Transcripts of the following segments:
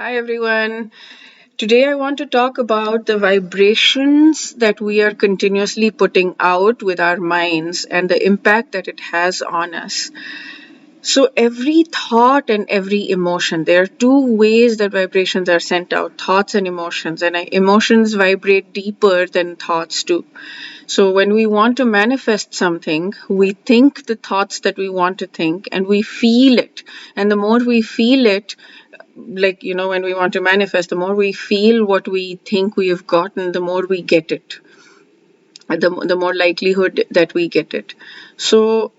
Hi everyone. Today I want to talk about the vibrations that we are continuously putting out with our minds and the impact that it has on us. So, every thought and every emotion, there are two ways that vibrations are sent out, thoughts and emotions, and emotions vibrate deeper than thoughts do. So, when we want to manifest something, we think the thoughts that we want to think and we feel it. And the more we feel it, when we want to manifest, the more we feel what we think we have gotten, the more we get it, the more likelihood that we get it. So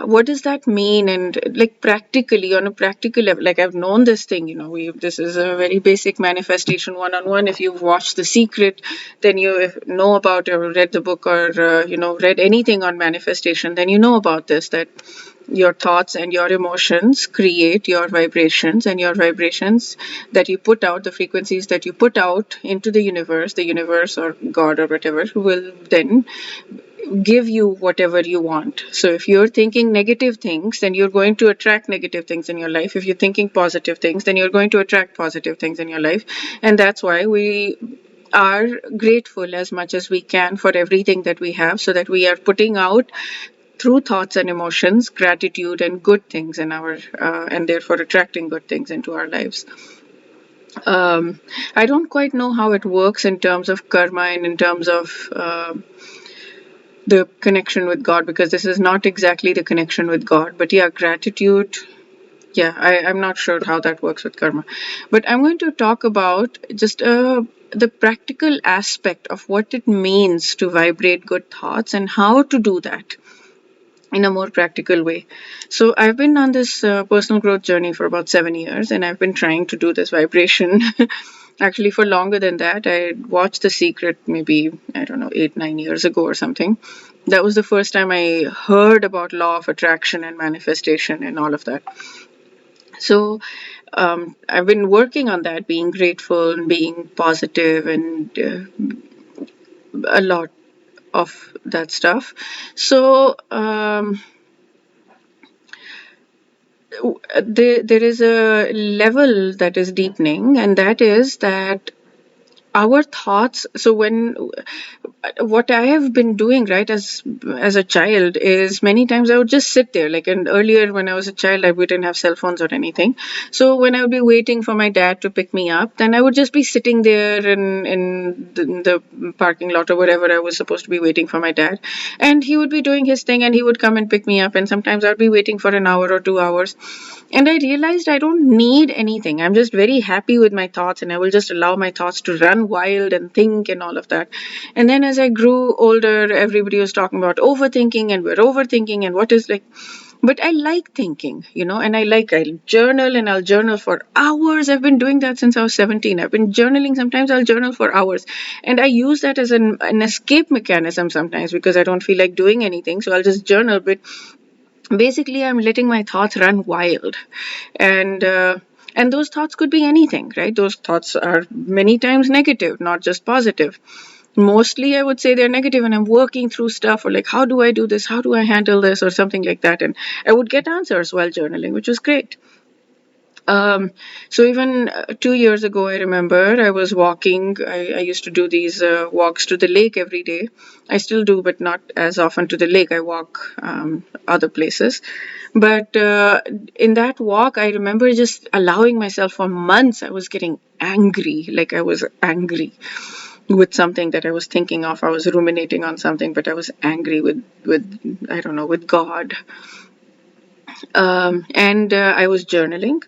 what does that mean? And like practically, on a practical level, like I've known this thing, we this is a very basic manifestation one-on-one. If you've watched The Secret, then you know about or read the book or read anything on manifestation, then you know about this, that your thoughts and your emotions create your vibrations, and your vibrations that you put out, the frequencies that you put out into the universe or God or whatever, will then give you whatever you want. So if you're thinking negative things, then you're going to attract negative things in your life. If you're thinking positive things, then you're going to attract positive things in your life. And that's why we are grateful as much as we can for everything that we have, so that we are putting out through thoughts and emotions gratitude and good things in our and therefore attracting good things into our lives. I don't quite know how it works in terms of karma and in terms of the connection with God, because this is not exactly the connection with God. But yeah, gratitude. Yeah, I'm not sure how that works with karma. But I'm going to talk about just the practical aspect of what it means to vibrate good thoughts and how to do that in a more practical way. So I've been on this personal growth journey for about 7 years, and I've been trying to do this vibration actually for longer than that. I watched The Secret maybe, I don't know, 8, 9 years ago or something. That was the first time I heard about law of attraction and manifestation and all of that. So I've been working on that, being grateful and being positive and a lot of that stuff. So there is a level that is deepening, and that is that our thoughts. So when what I have been doing, right, as a child, is many times I would just sit there, like, and earlier when I was a child, we didn't have cell phones or anything. So when I would be waiting for my dad to pick me up, then I would just be sitting there in the parking lot or wherever I was supposed to be waiting for my dad, and he would be doing his thing, and he would come and pick me up, and sometimes I'd be waiting for an hour or 2 hours. And I realized I don't need anything. I'm just very happy with my thoughts, and I will just allow my thoughts to run wild and think and all of that. And then as I grew older, everybody was talking about overthinking, and we're overthinking, and what is like. But I like thinking, and I'll journal, and I'll journal for hours. I've been doing that since I was 17. I've been journaling. Sometimes I'll journal for hours. And I use that as an escape mechanism sometimes, because I don't feel like doing anything. So I'll just journal. But basically I'm letting my thoughts run wild, and and those thoughts could be anything, right? Those thoughts are many times negative, not just positive. Mostly I would say they're negative, and I'm working through stuff, or like, how do I do this, how do I handle this, or something like that, and I would get answers while journaling, which was great. So even 2 years ago, I remember I was walking. I used to do these walks to the lake every day. I still do, but not as often to the lake. I walk other places. But in that walk, I remember just allowing myself for months. I was getting angry, like I was angry with something that I was thinking of. I was ruminating on something, but I was angry with I don't know, with God. And I was journaling,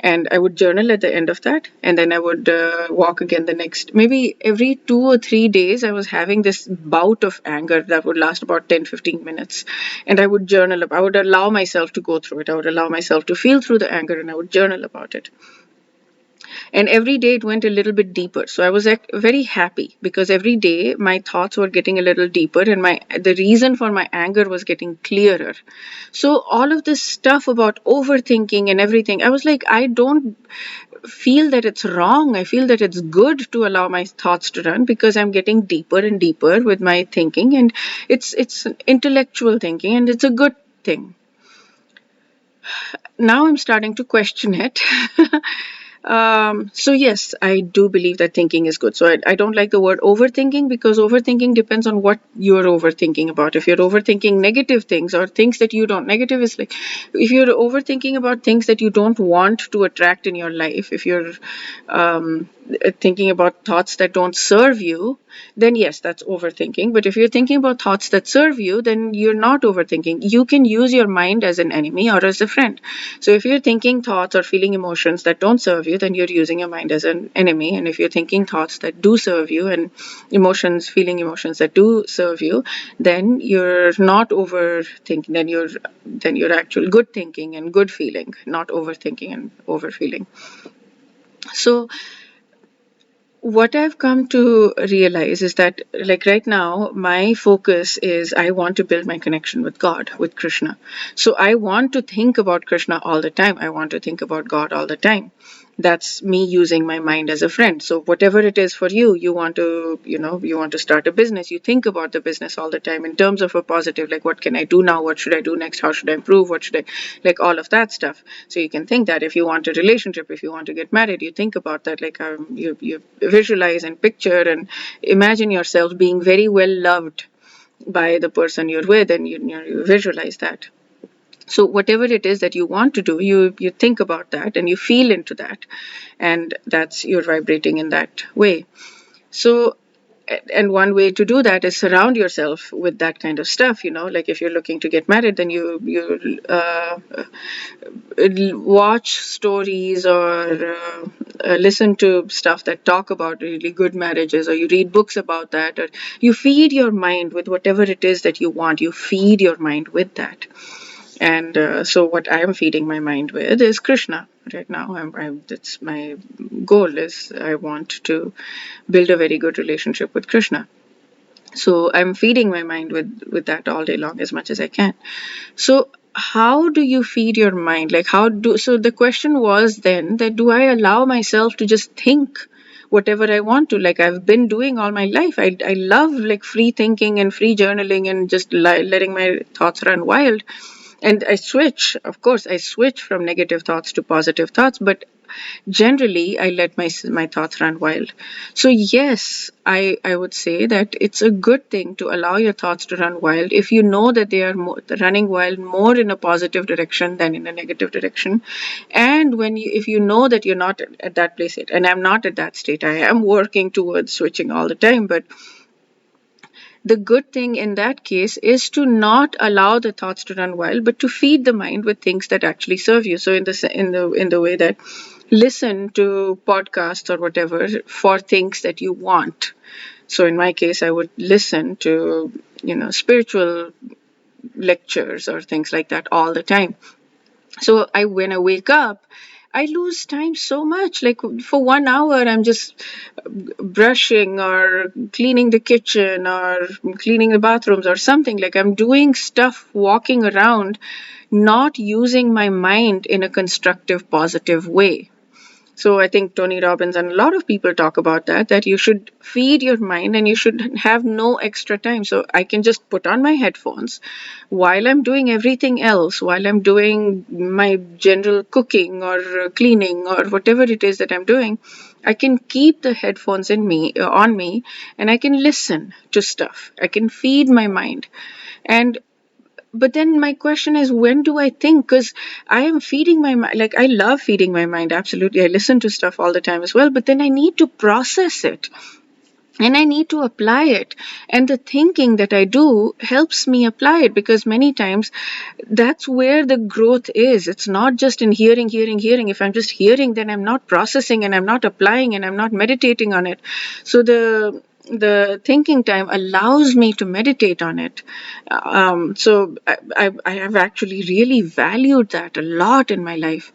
and I would journal at the end of that, and then I would walk again the next. Maybe every 2 or 3 days, I was having this bout of anger that would last about 10, 15 minutes, and I would journal. I would allow myself to go through it. I would allow myself to feel through the anger, and I would journal about it. And every day it went a little bit deeper, so I was very happy, because every day my thoughts were getting a little deeper, and my the reason for my anger was getting clearer. So all of this stuff about overthinking and everything, I was like, I don't feel that it's wrong. I feel that it's good to allow my thoughts to run, because I'm getting deeper and deeper with my thinking, and it's intellectual thinking, and it's a good thing. Now I'm starting to question it. So yes, I do believe that thinking is good. So I don't like the word overthinking, because overthinking depends on what you're overthinking about. If you're overthinking negative things or things that you don't, negative is like if you're overthinking about things that you don't want to attract in your life, if you're thinking about thoughts that don't serve you, then yes, that's overthinking. But if you're thinking about thoughts that serve you, then you're not overthinking. You can use your mind as an enemy or as a friend. So if you're thinking thoughts or feeling emotions that don't serve you, then you're using your mind as an enemy. And if you're thinking thoughts that do serve you and feeling emotions that do serve you, then you're not overthinking. Then you're actual good thinking and good feeling, not overthinking and overfeeling. So what I've come to realize is that, like right now, my focus is I want to build my connection with God, with Krishna. So I want to think about Krishna all the time. I want to think about God all the time. That's me using my mind as a friend. So whatever it is for you, you want to start a business, you think about the business all the time in terms of a positive, like what can I do now? What should I do next? How should I improve? What should I, like all of that stuff. So you can think that. If you want a relationship, if you want to get married, you think about that. Like you visualize and picture and imagine yourself being very well loved by the person you're with, and you visualize that. So whatever it is that you want to do, you think about that and you feel into that, and that's, you're vibrating in that way. So, and one way to do that is surround yourself with that kind of stuff. Like if you're looking to get married, then watch stories or listen to stuff that talk about really good marriages, or you read books about that, or you feed your mind with whatever it is that you want. You feed your mind with that. And so what I am feeding my mind with is Krishna right now. That's my goal, is I want to build a very good relationship with Krishna. So I'm feeding my mind with that all day long as much as I can. So how do you feed your mind? Like so the question was then that, do I allow myself to just think whatever I want to, like I've been doing all my life? I love like free thinking and free journaling and just letting my thoughts run wild. And I switch from negative thoughts to positive thoughts, but generally I let my thoughts run wild. So yes, I would say that it's a good thing to allow your thoughts to run wild if you know that they are running wild more in a positive direction than in a negative direction. And if you know that you're not at that place yet, and I'm not at that state, I am working towards switching all the time, but the good thing in that case is to not allow the thoughts to run wild, but to feed the mind with things that actually serve you. So in the way that, listen to podcasts or whatever for things that you want. So in my case, I would listen to spiritual lectures or things like that all the time. So when I wake up, I lose time so much. Like for 1 hour, I'm just brushing or cleaning the kitchen or cleaning the bathrooms or something. Like I'm doing stuff, walking around, not using my mind in a constructive, positive way. So I think Tony Robbins and a lot of people talk about that you should feed your mind and you should have no extra time. So I can just put on my headphones while I'm doing everything else, while I'm doing my general cooking or cleaning or whatever it is that I'm doing. I can keep the headphones on me, and I can listen to stuff. I can feed my mind. And but then my question is, when do I think? Because I am feeding my mind. Like I love feeding my mind. Absolutely. I listen to stuff all the time as well. But then I need to process it and I need to apply it. And the thinking that I do helps me apply it, because many times that's where the growth is. It's not just in hearing, hearing, hearing. If I'm just hearing, then I'm not processing and I'm not applying and I'm not meditating on it. So the thinking time allows me to meditate on it. So I have actually really valued that a lot in my life.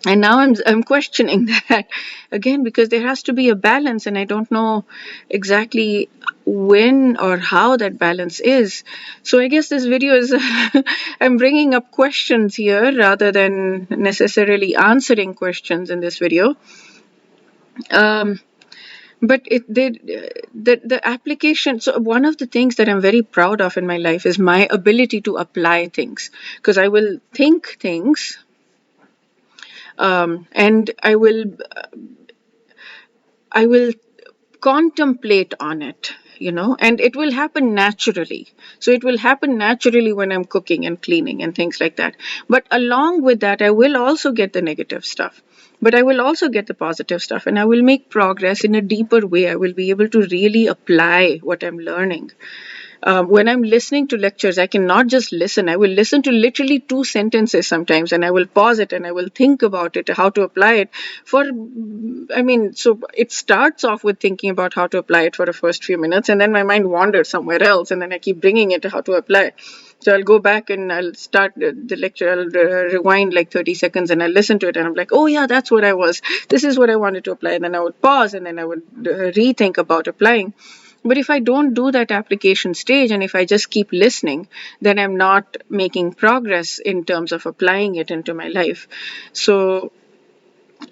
And now I'm questioning that again, because there has to be a balance, and I don't know exactly when or how that balance is. So I guess this video is I'm bringing up questions here rather than necessarily answering questions in this video. um, but the application. So one of the things that I'm very proud of in my life is my ability to apply things, because I will think things, And I will contemplate on it, and it will happen naturally. So it will happen naturally when I'm cooking and cleaning and things like that. But along with that, I will also get the negative stuff. But I will also get the positive stuff, and I will make progress in a deeper way. I will be able to really apply what I'm learning. When I'm listening to lectures, I cannot just listen. I will listen to literally two sentences sometimes, and I will pause it and I will think about it, how to apply it. So it starts off with thinking about how to apply it for the first few minutes, and then my mind wanders somewhere else, and then I keep bringing it to how to apply. So I'll go back and I'll start the lecture. I'll rewind like 30 seconds and I'll listen to it, and I'm like, oh yeah, that's what I was. This is what I wanted to apply. And then I would pause and then I would rethink about applying. But if I don't do that application stage and if I just keep listening, then I'm not making progress in terms of applying it into my life. So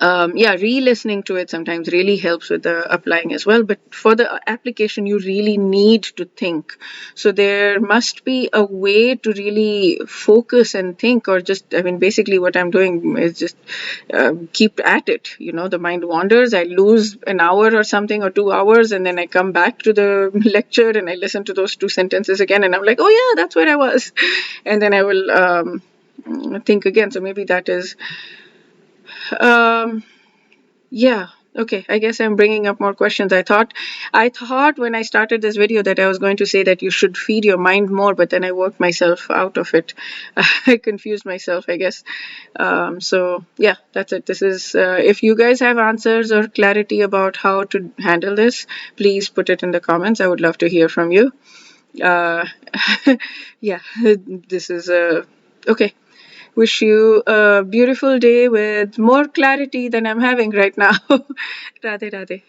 yeah, re-listening to it sometimes really helps with the applying as well. But for the application, you really need to think. So there must be a way to really focus and think, or just, basically what I'm doing is just keep at it. The mind wanders. I lose an hour or something or 2 hours, and then I come back to the lecture and I listen to those two sentences again, and I'm like, oh yeah, that's where I was, and then I will think again. So maybe that is. Um, yeah. Okay. I guess I'm bringing up more questions. I thought when I started this video that I was going to say that you should feed your mind more, but then I worked myself out of it. I confused myself, I guess. So yeah, that's it. This is, if you guys have answers or clarity about how to handle this, please put it in the comments. I would love to hear from you. Uh, yeah, this is okay. Wish you a beautiful day with more clarity than I'm having right now. Radhe Radhe.